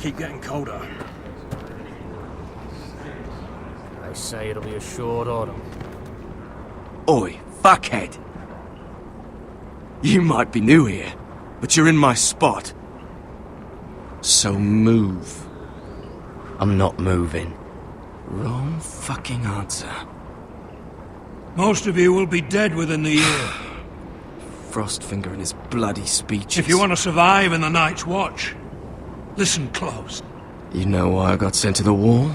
keep getting colder. They say it'll be a short autumn. Oi, fuckhead. You might be new here, but you're in my spot. So move. I'm not moving. Wrong fucking answer. Most of you will be dead within the year. Frostfinger and his bloody speeches. If you want to survive in the Night's Watch, listen close. You know why I got sent to the wall?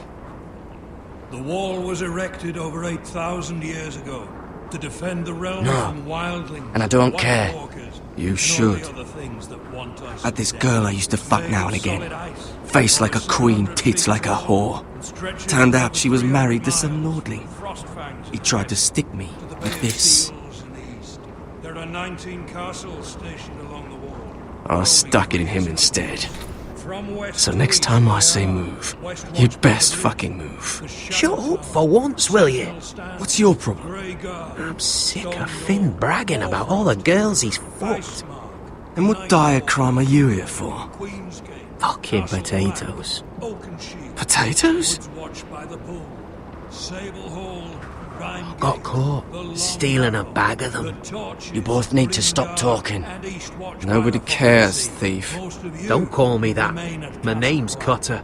The wall was erected over 8,000 years ago to defend the realm from wildlings. And I don't White care. Walkers, You and should. all the other things that want us Had this dead. girl I used to fuck now and again. Solid ice, Face like a queen, 700 tits like a whore. and stretches Turned out over she was 300 married to some miles lordling. from Frostfangs He tried to stick me to the like Bay of this. Seals in the east. There are 19 castles stationed along the wall. I stuck it in him instead. From west So to next east time I they say are. move, West you'd Watch best Brigade, fucking move. the Shut Shadow up for once, will you? Stand, What's your problem? Grey Guard, I'm sick Stone of Finn Wall, bragging about all the girls he's fucked. Icemark, And what dire crime are you here for? Queensgate, Fucking Castle potatoes. Black, Oakenshield, Potatoes? Woods Watch by the Pool, Sable Hall, Rhine Got Gate, caught the Long stealing a Row, bag of the them. Torches, You both need to Green stop Guard, talking. and East Watch Nobody by the cares, Forest. thief. Most of you Don't call me that. remain at My Castle name's Black. Cutter.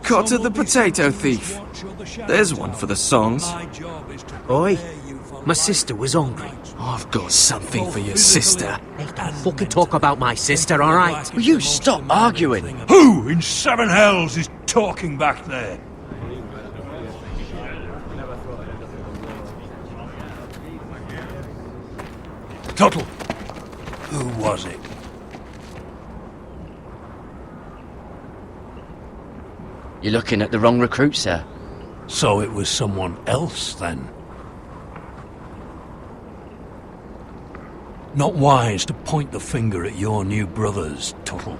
Cotter Some the will be potato sent to this thief. watch or the Shadow There's one Tower. for the songs. My job is to Oi, prepare you for my life sister was hungry. in the Night's I've got something Both for your physically sister. Hey, don't fucking talk about my sister, alright? Will you stop arguing? Who in seven hells is talking back there? Tuttle, who was it? You're looking at the wrong recruit, sir. So it was someone else then? Not wise to point the finger at your new brothers, Tuttle.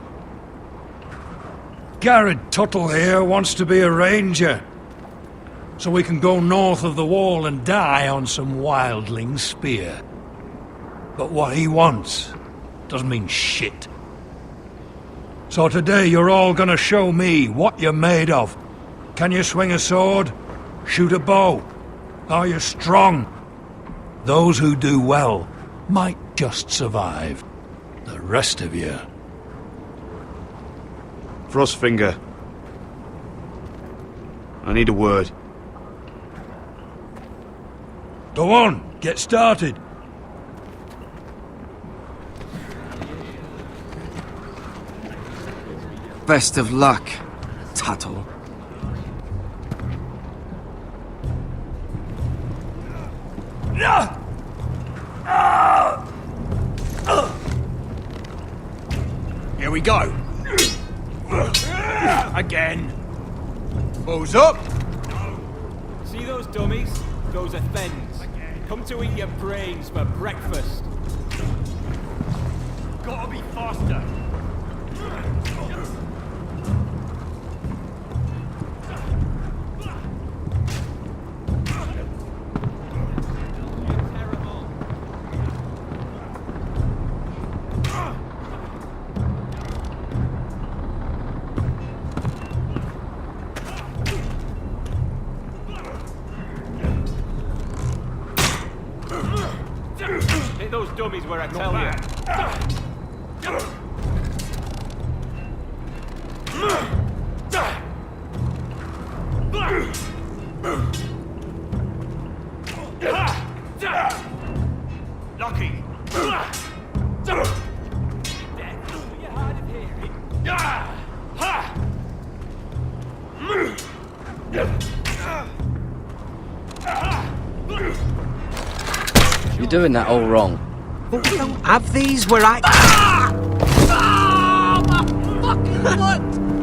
Garrett Tuttle here wants to be a ranger, so we can go north of the wall and die on some wildling spear. But what he wants doesn't mean shit. So today you're all gonna show me what you're made of. Can you swing a sword? Shoot a bow? Are you strong? Those who do well might just survive. The rest of you... Frostfinger. I need a word. Go on, get started. Best of luck, Tuttle. Here we go. Again. Balls up! See those dummies? Those are Thens. Come to eat your brains for breakfast. Gotta be faster. Hit those dummies where I tell you. Lucky. You're doing that all wrong. But we don't have these where I...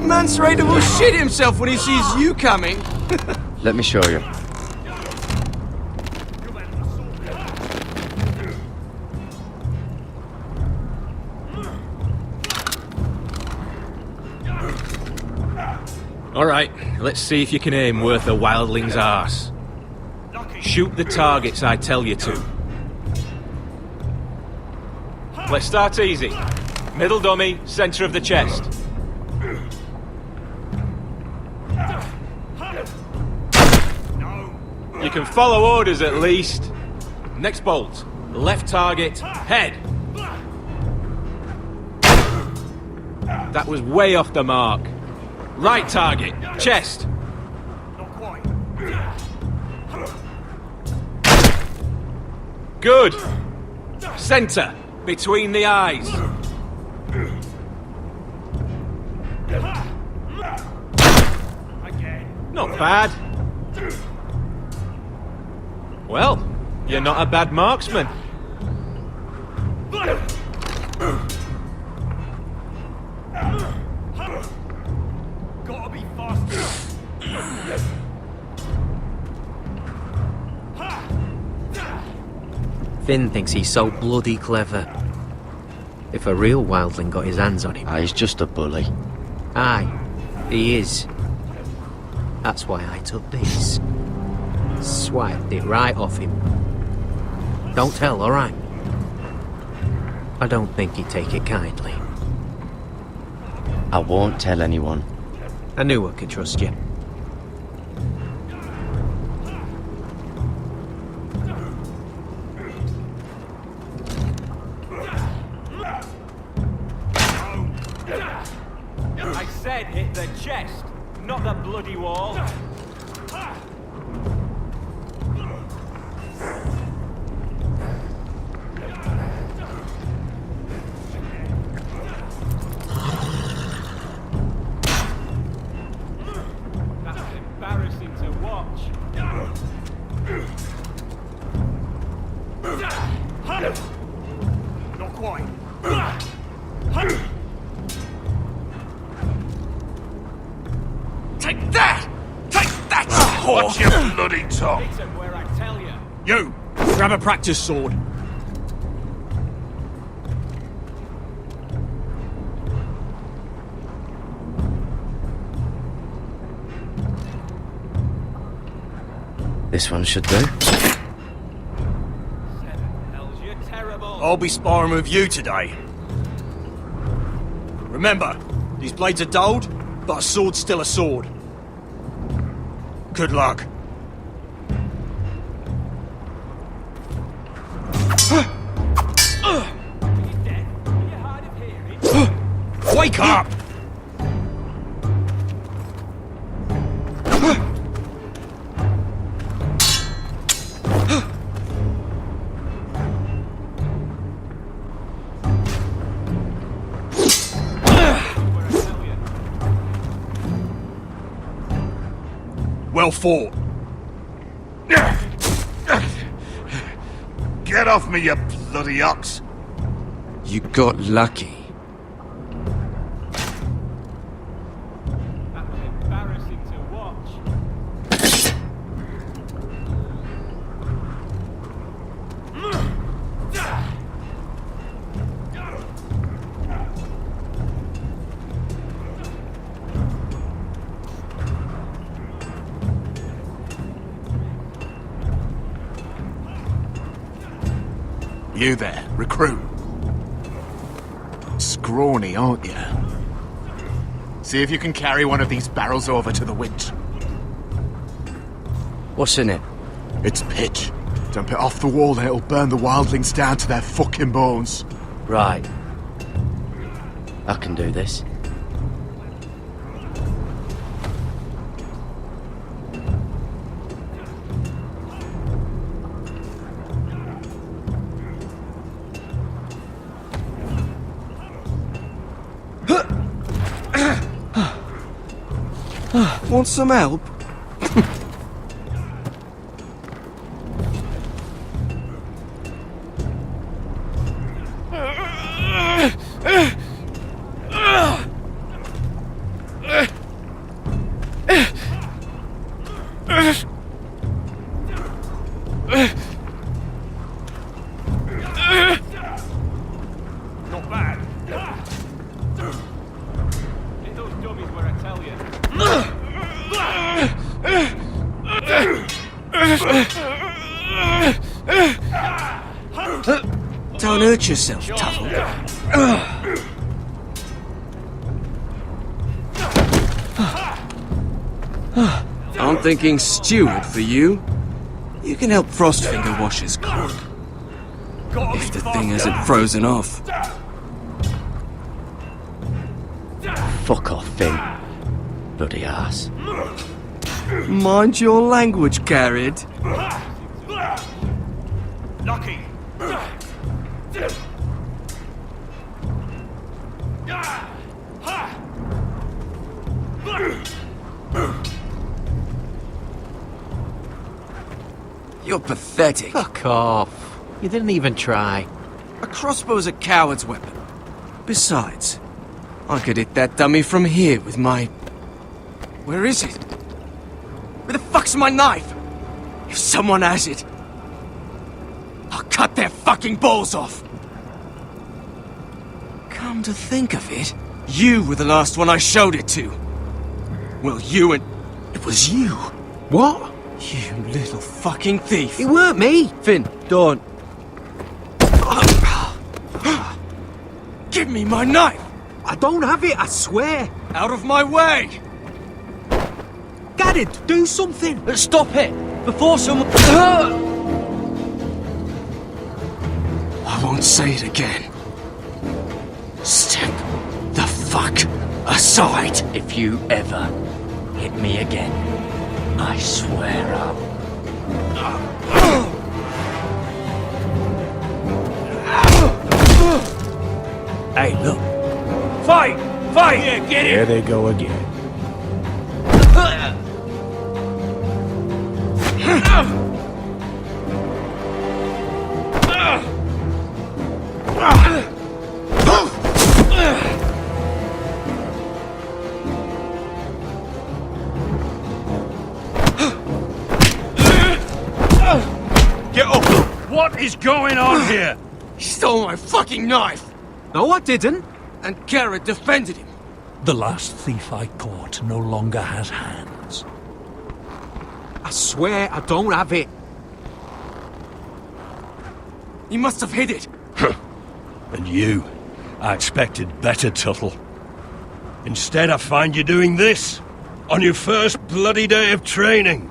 Mance Raider will shit himself when he sees you coming. Let me show you. Alright, let's see if you can aim worth a wildling's arse. Shoot the targets I tell you to. Let's start easy. Middle dummy, centre of the chest. You can follow orders at least. Next bolt. Left target. Head. That was way off the mark. Right target. Chest. Good. Center. Between the eyes. Not bad. Well, you're not a bad marksman. Gotta be faster. Finn thinks he's so bloody clever. If a real wildling got his hands on him... He's just a bully. Aye, he is. That's why I took this. Swiped it right off him. Don't tell, alright? I don't think he'd take it kindly. I won't tell anyone. I knew I could trust you. I said hit the chest, not the bloody wall. That's embarrassing to watch. Not quite. Take that! Take that! Watch your bloody tongue! Hit him where I tell you. You! Grab a practice sword. This one should do. Hells, you're terrible. I'll be sparring with you today. Remember, these blades are dulled, but a sword's still a sword. Good luck. Wake up! Well fought. Get off me, you bloody ox! You got lucky. That was embarrassing to watch. You there, recruit. Scrawny, aren't you? See if you can carry one of these barrels over to the winch. What's in it? It's pitch. Dump it off the wall and it'll burn the wildlings down to their fucking bones. Right. I can do this. Want some help? Not bad. Hit those dummies where I tell you. Don't hurt yourself, Tuffle. I'm thinking steward for you. You can help Frostfinger wash his cook. If the thing hasn't frozen off. Fuck off, Finn. Bloody ass. Mind your language, Garrett. Lucky. You're pathetic. Fuck off. You didn't even try. A crossbow's a coward's weapon. Besides, I could hit that dummy from here with my... Where is it? Where the fuck's my knife? If someone has it, I'll cut their fucking balls off. Come to think of it, you were the last one I showed it to. Well, you and... It was you. What? You little fucking thief. It weren't me. Finn, don't. Give me my knife! I don't have it, I swear. Out of my way! Garrett, do something. Stop it! Before someone... I won't say it again. Step the fuck aside! If you ever hit me again, I swear I'll... Hey, look. Fight! Fight! Yeah, get Here they go again. Get up! What is going on here? He stole my fucking knife! No, I didn't. And Garrett defended him. The last thief I caught no longer has hands. I swear I don't have it. He must have hid it. And you, I expected better, Tuttle. Instead, I find you doing this on your first bloody day of training.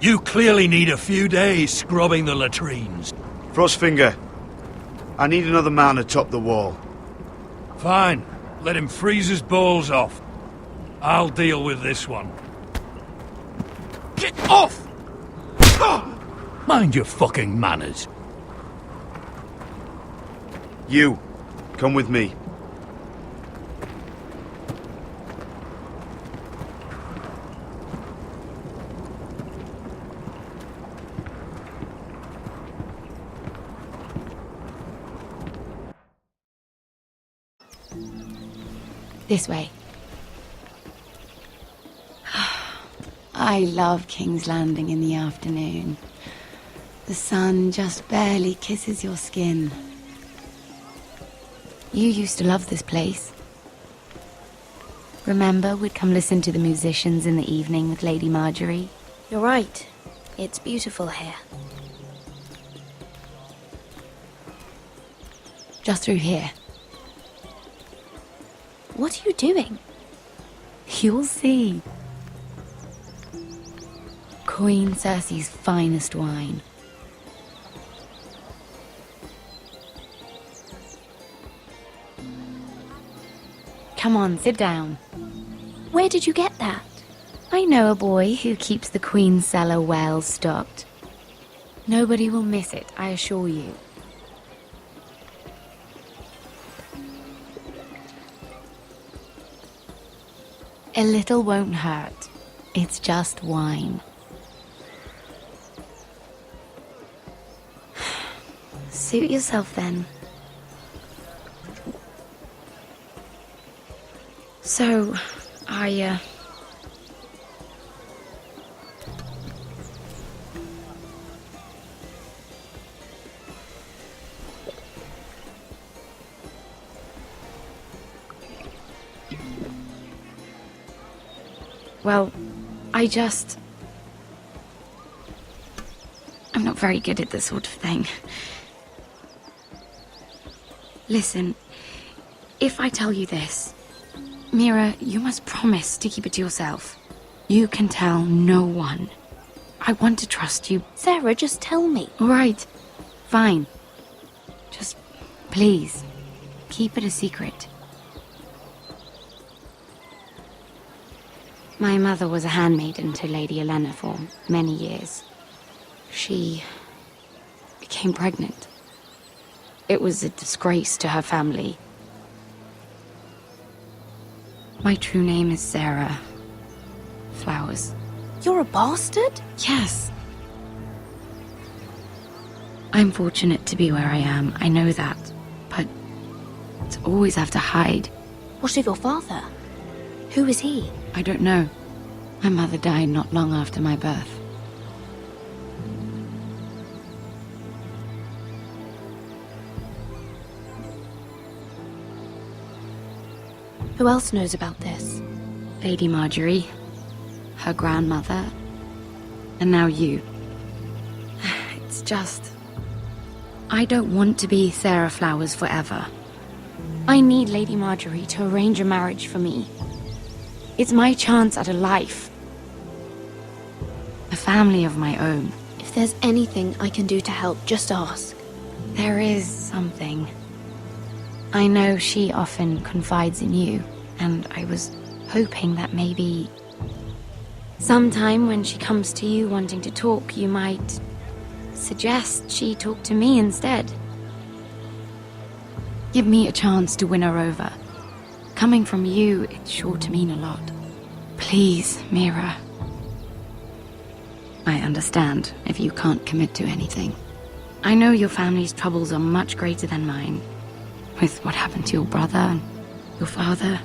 You clearly need a few days scrubbing the latrines. Frostfinger, I need another man atop the wall. Fine. Let him freeze his balls off. I'll deal with this one. Get off! Mind your fucking manners. You, come with me. This way. I love King's Landing in the afternoon. The sun just barely kisses your skin. You used to love this place. Remember, we'd come listen to the musicians in the evening with Lady Marjorie? You're right. It's beautiful here. Just through here. What are you doing? You'll see. Queen Cersei's finest wine. Come on, sit down. Where did you get that? I know a boy who keeps the Queen's cellar well stocked. Nobody will miss it, I assure you. A little won't hurt. It's just wine. Suit yourself then. So, Well, I'm not very good at this sort of thing. Listen, if I tell you this, Mira, you must promise to keep it to yourself. You can tell no one. I want to trust you. Sarah, just tell me. All right. Fine. Just, please, keep it a secret. My mother was a handmaiden to Lady Elena for many years. She became pregnant. It was a disgrace to her family. My true name is Sarah Flowers. You're a bastard? Yes. I'm fortunate to be where I am, I know that. But to always have to hide. What of your father? Who is he? I don't know. My mother died not long after my birth. Who else knows about this? Lady Marjorie, her grandmother, and now you. It's just... I don't want to be Sarah Flowers forever. I need Lady Marjorie to arrange a marriage for me. It's my chance at a life. A family of my own. If there's anything I can do to help, just ask. There is something. I know she often confides in you, and I was hoping that maybe... sometime when she comes to you wanting to talk, you might suggest she talk to me instead. Give me a chance to win her over. Coming from you, it's sure to mean a lot. Please, Mira. I understand if you can't commit to anything. I know your family's troubles are much greater than mine. With what happened to your brother and your father.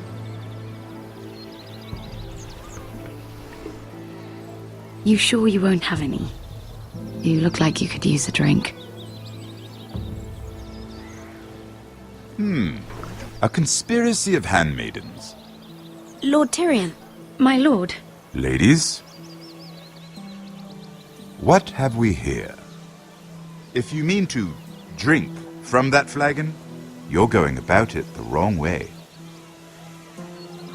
You sure you won't have any? You look like you could use a drink. A conspiracy of handmaidens. Lord Tyrion. My lord. Ladies, what have we here? If you mean to drink from that flagon, you're going about it the wrong way.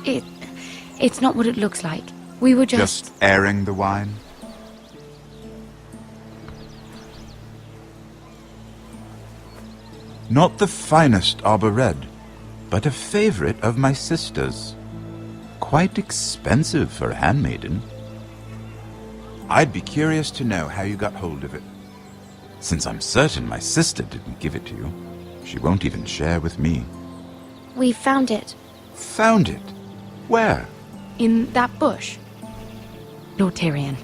It's not what it looks like. We were Just airing the wine? Not the finest arbor red, but a favorite of my sister's. Quite expensive for a handmaiden. I'd be curious to know how you got hold of it. Since I'm certain my sister didn't give it to you, she won't even share with me. We found it. Found it? Where? in that bush. Lord Tyrion.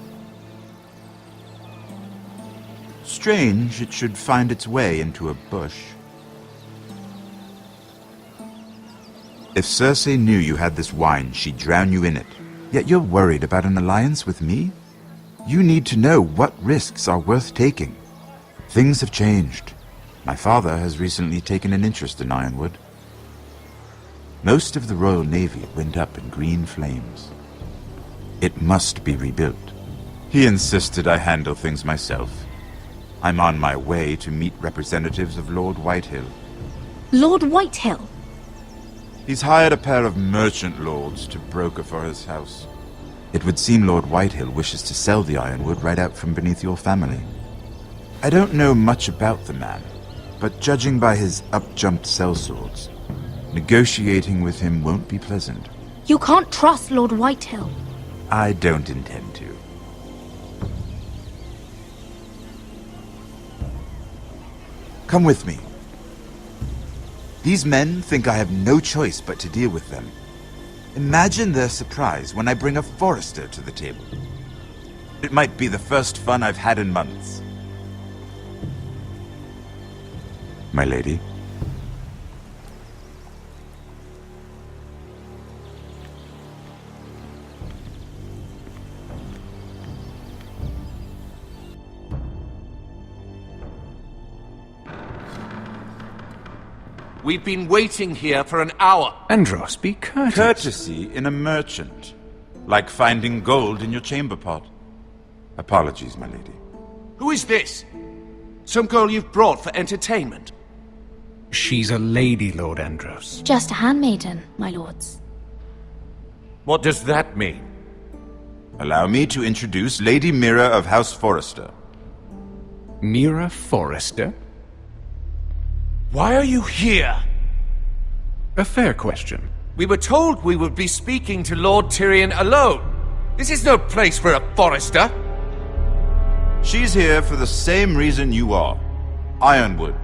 Strange it should find its way into a bush. If Cersei knew you had this wine, she'd drown you in it. Yet you're worried about an alliance with me? You need to know what risks are worth taking. Things have changed. My father has recently taken an interest in Ironwood. Most of the Royal Navy went up in green flames. It must be rebuilt. He insisted I handle things myself. I'm on my way to meet representatives of Lord Whitehill. Lord Whitehill? He's hired a pair of merchant lords to broker for his house. It would seem Lord Whitehill wishes to sell the Ironwood right out from beneath your family. I don't know much about the man, but judging by his up-jumped sellswords, negotiating with him won't be pleasant. You can't trust Lord Whitehill. I don't intend to. Come with me. These men think I have no choice but to deal with them. Imagine their surprise when I bring a forester to the table. It might be the first fun I've had in months. My lady. We've been waiting here for an hour. Andros, be courteous. Courtesy in a merchant. Like finding gold in your chamber pot. Apologies, my lady. Who is this? Some girl you've brought for entertainment? She's a lady, Lord Andros. Just a handmaiden, my lords. What does that mean? Allow me to introduce Lady Mira of House Forrester. Mira Forrester? Why are you here? A fair question. We were told we would be speaking to Lord Tyrion alone. This is no place for a Forrester. She's here for the same reason you are. Ironwood.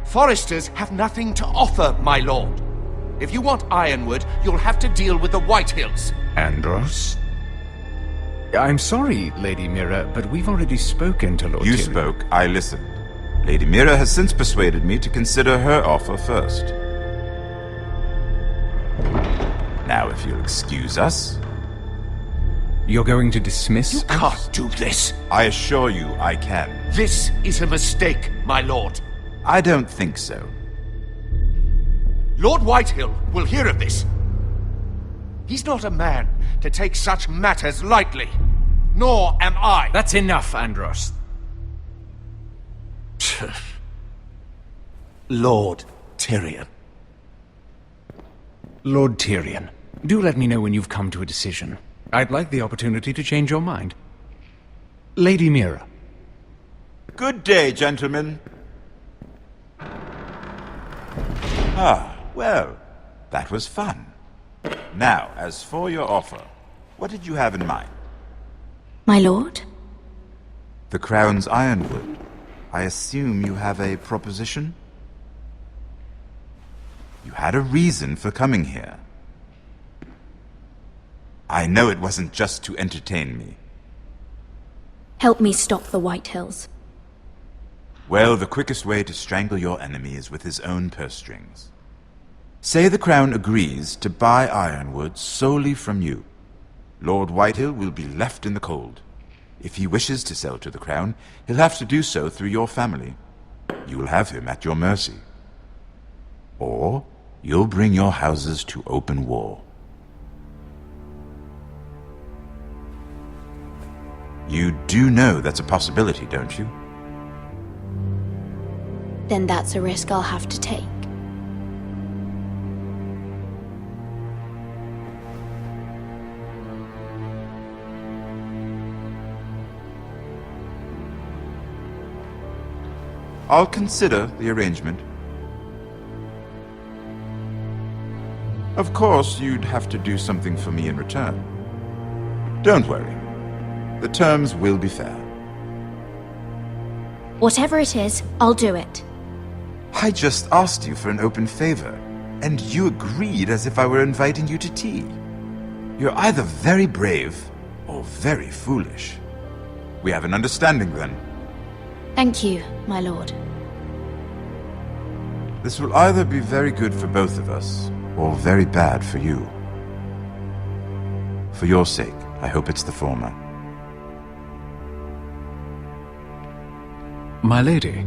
Foresters have nothing to offer, my lord. If you want Ironwood, you'll have to deal with the Whitehills. Andros? I'm sorry, Lady Mira, but we've already spoken to Lord You Tyrion. spoke, I listened. Lady Mira has since persuaded me to consider her offer first. Now, if you'll excuse us... You're going to dismiss... You can't do this. I assure you I can. This is a mistake, my lord. I don't think so. Lord Whitehill will hear of this. He's not a man to take such matters lightly. Nor am I. That's enough, Andros. Lord Tyrion. Lord Tyrion, do let me know when you've come to a decision. I'd like the opportunity to change your mind. Lady Mira. Good day, gentlemen. Ah, well, that was fun. Now, as for your offer, what did you have in mind? My lord? The Crown's Ironwood. I assume you have a proposition? You had a reason for coming here. I know it wasn't just to entertain me. Help me stop the Whitehills. Well, the quickest way to strangle your enemy is with his own purse strings. Say the Crown agrees to buy Ironwood solely from you. Lord Whitehill will be left in the cold. If he wishes to sell to the Crown, he'll have to do so through your family. You will have him at your mercy. Or you'll bring your houses to open war. You do know that's a possibility, don't you? Then that's a risk I'll have to take. I'll consider the arrangement. Of course, you'd have to do something for me in return. Don't worry. The terms will be fair. Whatever it is, I'll do it. I just asked you for an open favor, and you agreed as if I were inviting you to tea. You're either very brave or very foolish. We have an understanding then. Thank you, my lord. This will either be very good for both of us, or very bad for you. For your sake, I hope it's the former. My lady.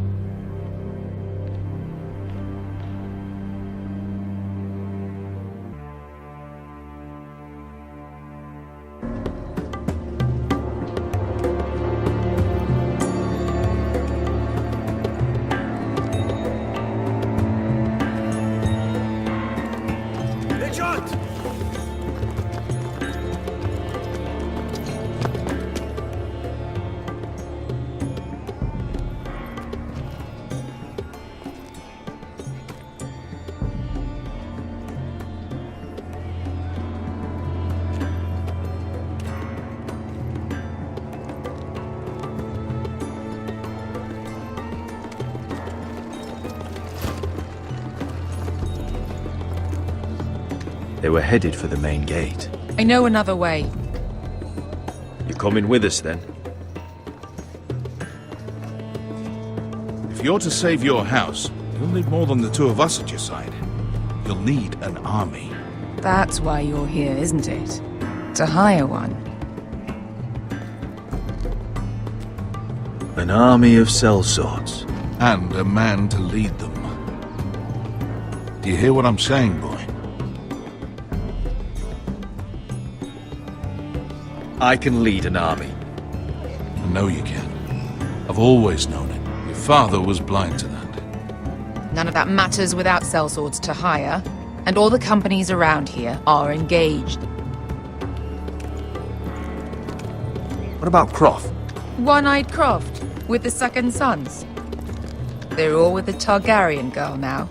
They were headed for the main gate. I know another way. You're coming with us, then? If you're to save your house, you'll need more than the two of us at your side. You'll need an army. That's why you're here, isn't it? To hire one. An army of sellswords. And a man to lead them. Do you hear what I'm saying, boy? I can lead an army. I know you can. I've always known it. Your father was blind to that. None of that matters without sellswords to hire, and all the companies around here are engaged. What about Croft? One-eyed Croft, with the second sons. They're all with the Targaryen girl now.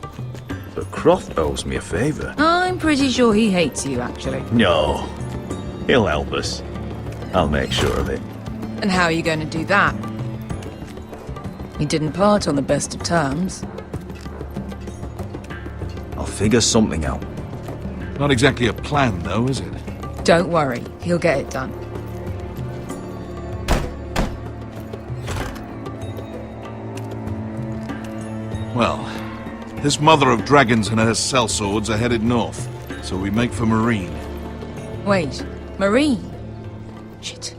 But Croft owes me a favour. I'm pretty sure he hates you, actually. No. He'll help us. I'll make sure of it. And how are you going to do that? We didn't part on the best of terms. I'll figure something out. Not exactly a plan, though, is it? Don't worry, he'll get it done. Well, this mother of dragons and her sellswords are headed north, so we make for Marine. Wait, Marine? Shit.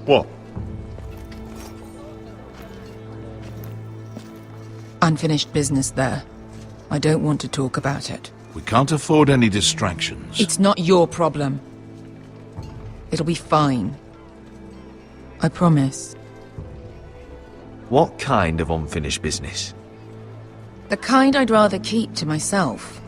What? Unfinished business there. I don't want to talk about it. We can't afford any distractions. It's not your problem. It'll be fine. I promise. What kind of unfinished business? The kind I'd rather keep to myself.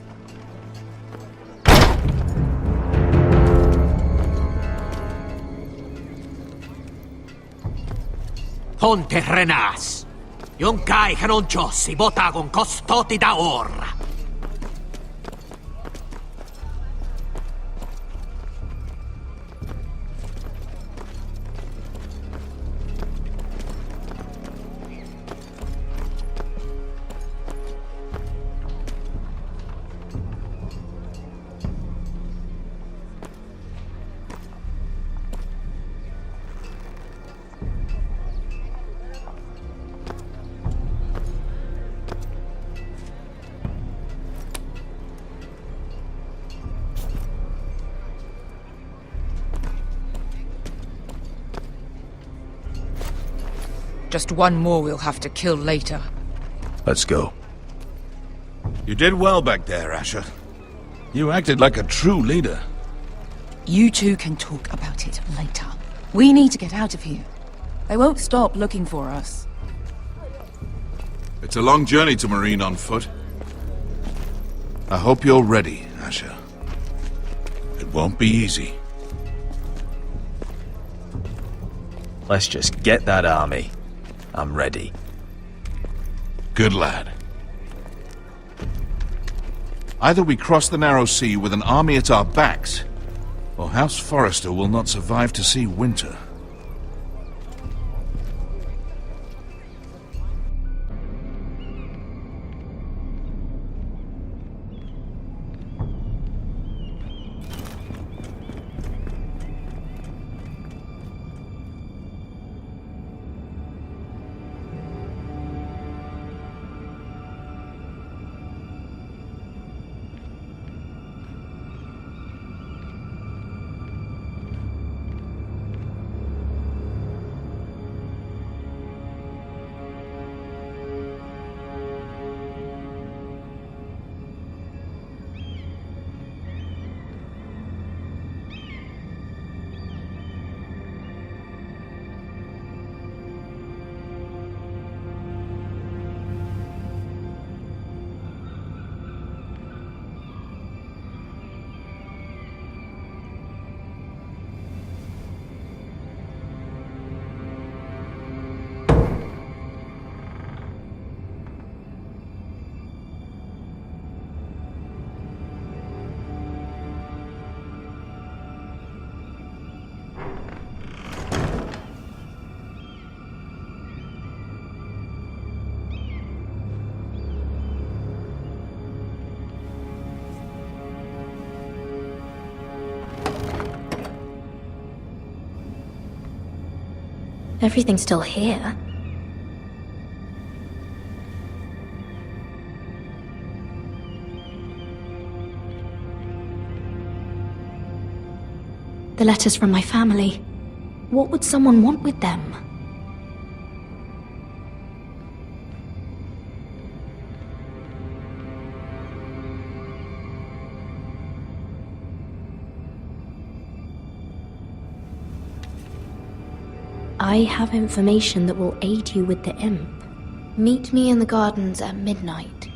Ponte Renas. Yung kai kanoncho si botagon costoti da ora. Just one more we'll have to kill later. Let's go. You did well back there, Asher. You acted like a true leader. You two can talk about it later. We need to get out of here. They won't stop looking for us. It's a long journey to Marine on foot. I hope you're ready, Asher. It won't be easy. Let's just get that army. I'm ready. Good lad. Either we cross the narrow sea with an army at our backs, or House Forrester will not survive to see winter. Everything's still here. The letters from my family. What would someone want with them? I have information that will aid you with the imp. Meet me in the gardens at midnight.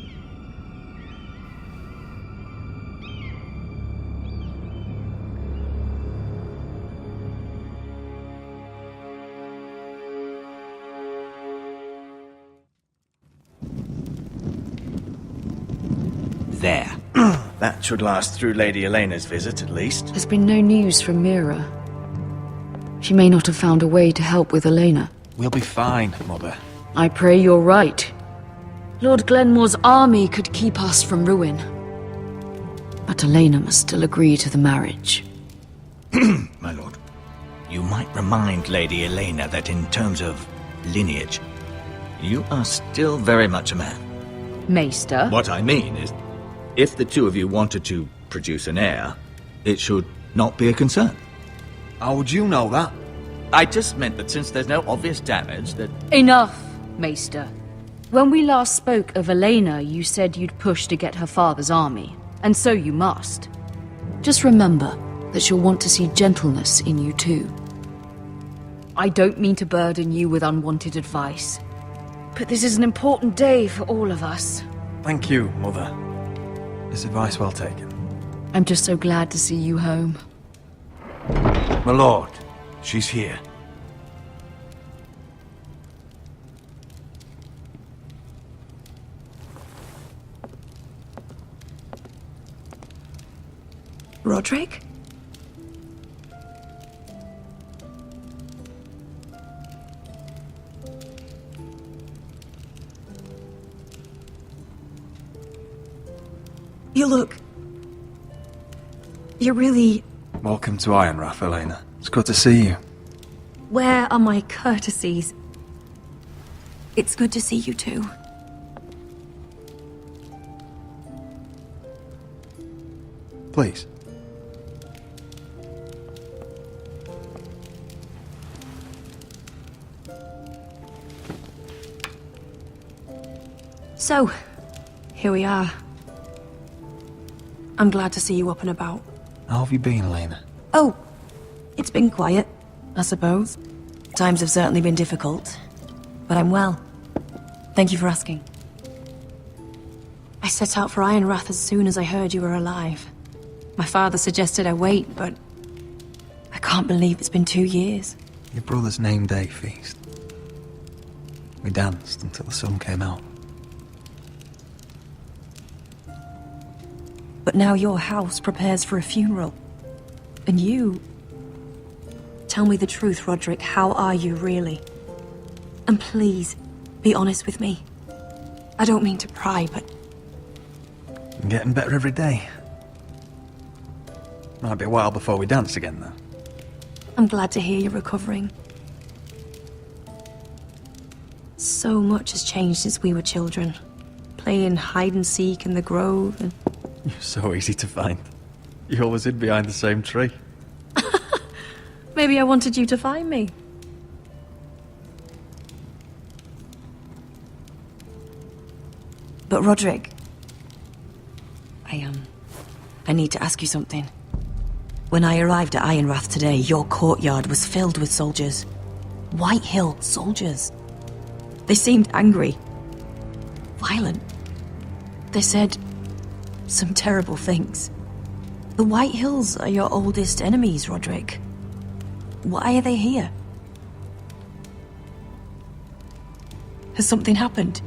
there? That should last through Lady Elena's visit, at least. There's been no news from Mira. She may not have found a way to help with Elena. We'll be fine, Mother. I pray you're right. Lord Glenmore's army could keep us from ruin. But Elena must still agree to the marriage. My lord, you might remind Lady Elena that in terms of lineage, you are still very much a man. Maester? What I mean is, if the two of you wanted to produce an heir, it should not be a concern. How would you know that? I just meant that since there's no obvious damage, that... Enough, Maester. When we last spoke of Elena, you said you'd push to get her father's army. And so you must. Just remember that she'll want to see gentleness in you too. I don't mean to burden you with unwanted advice, but this is an important day for all of us. Thank you, Mother. This advice well taken. I'm just so glad to see you home. My lord, she's here. Roderick? You look... You're really... Welcome to Ironrath, Elena. It's good to see you. Where are my courtesies? It's good to see you too. Please. So, here we are. I'm glad to see you up and about. How have you been, Elena? Oh, it's been quiet, I suppose. Times have certainly been difficult, but I'm well. Thank you for asking. I set out for Ironrath as soon as I heard you were alive. My father suggested I wait, but I can't believe it's been 2 years. Your brother's name day feast. We danced until the sun came out. But now your house prepares for a funeral. And you... Tell me the truth, Roderick. How are you, really? And please, be honest with me. I don't mean to pry, but... I'm getting better every day. Might be a while before we dance again, though. I'm glad to hear you're recovering. So much has changed since we were children. Playing hide-and-seek in the grove and... You're so easy to find. You always hid behind the same tree. Maybe I wanted you to find me. But Roderick... I need to ask you something. When I arrived at Ironrath today, your courtyard was filled with soldiers. White Hill soldiers. They seemed angry. Violent. They said some terrible things. The White Hills are your oldest enemies, Roderick. Why are they here? Has something happened?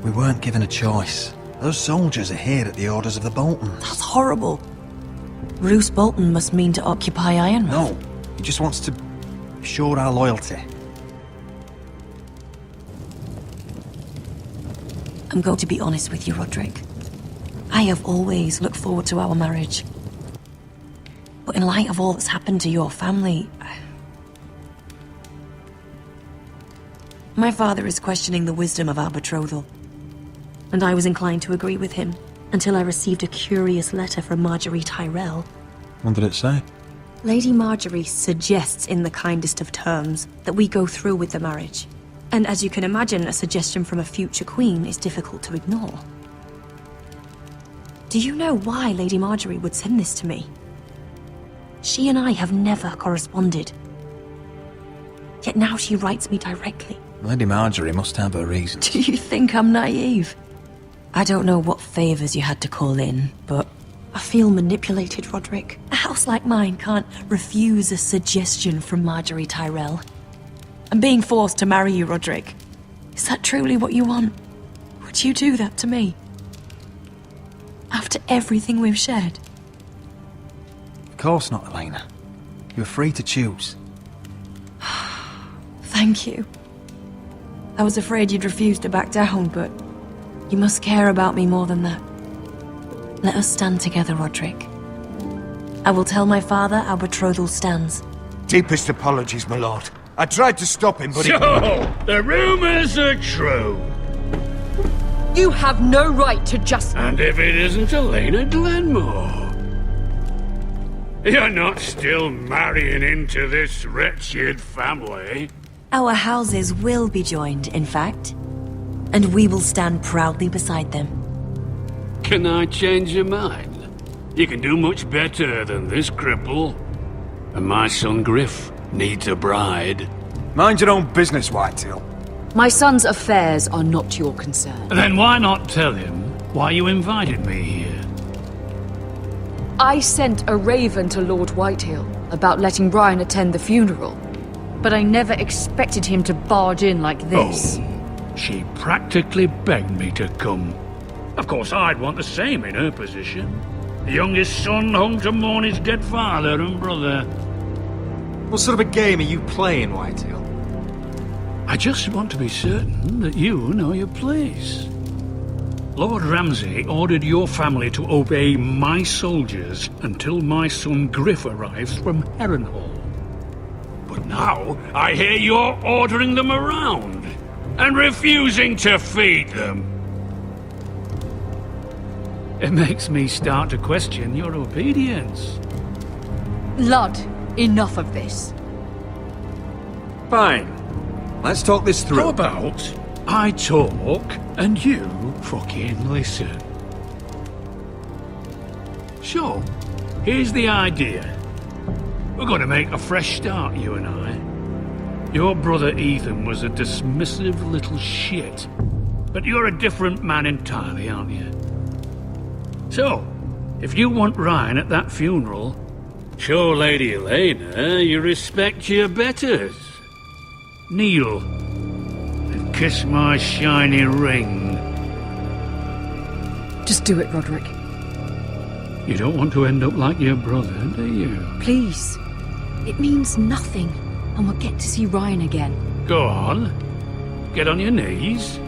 We weren't given a choice. Those soldiers are here at the orders of the Boltons. That's horrible. Roose Bolton must mean to occupy Ironrath. No, he just wants to assure our loyalty. I'm going to be honest with you, Roderick. I have always looked forward to our marriage. But in light of all that's happened to your family... My father is questioning the wisdom of our betrothal. And I was inclined to agree with him, until I received a curious letter from Marjorie Tyrell. What did it say? Lady Marjorie suggests in the kindest of terms that we go through with the marriage. And as you can imagine, a suggestion from a future queen is difficult to ignore. Do you know why Lady Marjorie would send this to me? She and I have never corresponded. Yet now she writes me directly. Lady Marjorie must have her reasons. Do you think I'm naive? I don't know what favors you had to call in, but I feel manipulated, Roderick. A house like mine can't refuse a suggestion from Marjorie Tyrell. I'm being forced to marry you, Roderick. Is that truly what you want? Would you do that to me? After everything we've shared. Of course not, Elena. You're free to choose. Thank you. I was afraid you'd refuse to back down, but you must care about me more than that. Let us stand together, Roderick. I will tell my father our betrothal stands. Deepest apologies, my lord. I tried to stop him, but So, the rumors are true. You have no right to just... And if it isn't Elena Glenmore? You're not still marrying into this wretched family? Our houses will be joined, in fact. And we will stand proudly beside them. Can I change your mind? You can do much better than this cripple. And my son Griff needs a bride. Mind your own business, Whitetail. My son's affairs are not your concern. Then why not tell him why you invited me here? I sent a raven to Lord Whitehill about letting Brian attend the funeral. But I never expected him to barge in like this. Oh, she practically begged me to come. Of course, I'd want the same in her position. The youngest son home to mourn his dead father and brother. What sort of a game are you playing, Whitetail? I just want to be certain that you know your place. Lord Ramsay ordered your family to obey my soldiers until my son Griff arrives from Harrenhal. But now I hear you're ordering them around and refusing to feed them. It makes me start to question your obedience. Lud, enough of this. Fine. Let's talk this through. How about I talk and you fucking listen? So, here's the idea. We're going to make a fresh start, you and I. Your brother Ethan was a dismissive little shit. But you're a different man entirely, aren't you? So, if you want Ryan at that funeral, show Lady Elena you respect your betters. Kneel and kiss my shiny ring. Just do it, Roderick. You don't want to end up like your brother, do you? Please. It means nothing, and we'll get to see Ryan again. Go on. Get on your knees.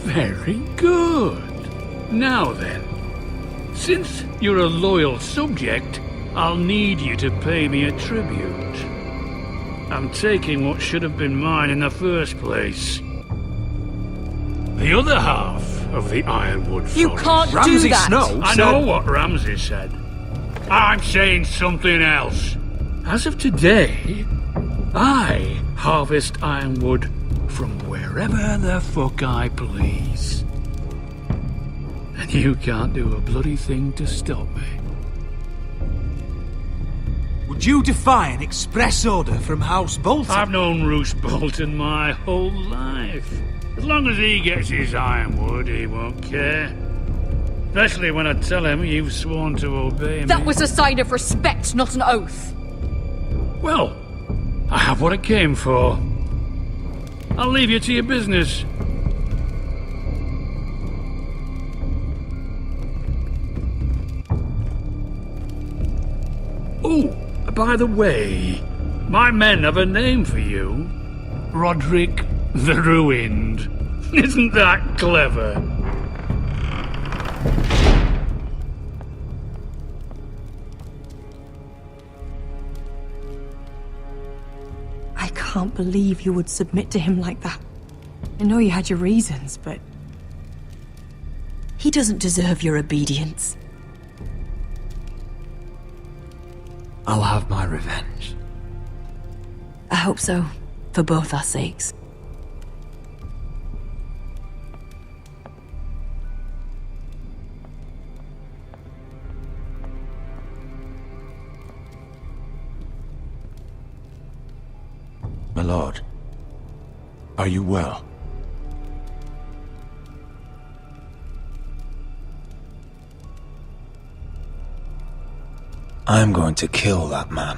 Very good. Now then, since you're a loyal subject, I'll need you to pay me a tribute. I'm taking what should have been mine in the first place. The other half of the Ironwood Forest. You can't do Ramsay that! Snow I know what Ramsay said. I'm saying something else. As of today, I harvest ironwood from wherever the fuck I please. And you can't do a bloody thing to stop me. Would you defy an express order from House Bolton? I've known Roose Bolton my whole life. As long as he gets his ironwood, he won't care. Especially when I tell him you've sworn to obey me. That was a sign of respect, not an oath. Well, I have what I came for. I'll leave you to your business. Oh, by the way, my men have a name for you. Roderick the Ruined. Isn't that clever? I can't believe you would submit to him like that. I know you had your reasons, but... he doesn't deserve your obedience. I'll have my revenge. I hope so, for both our sakes. My lord, are you well? I'm going to kill that man.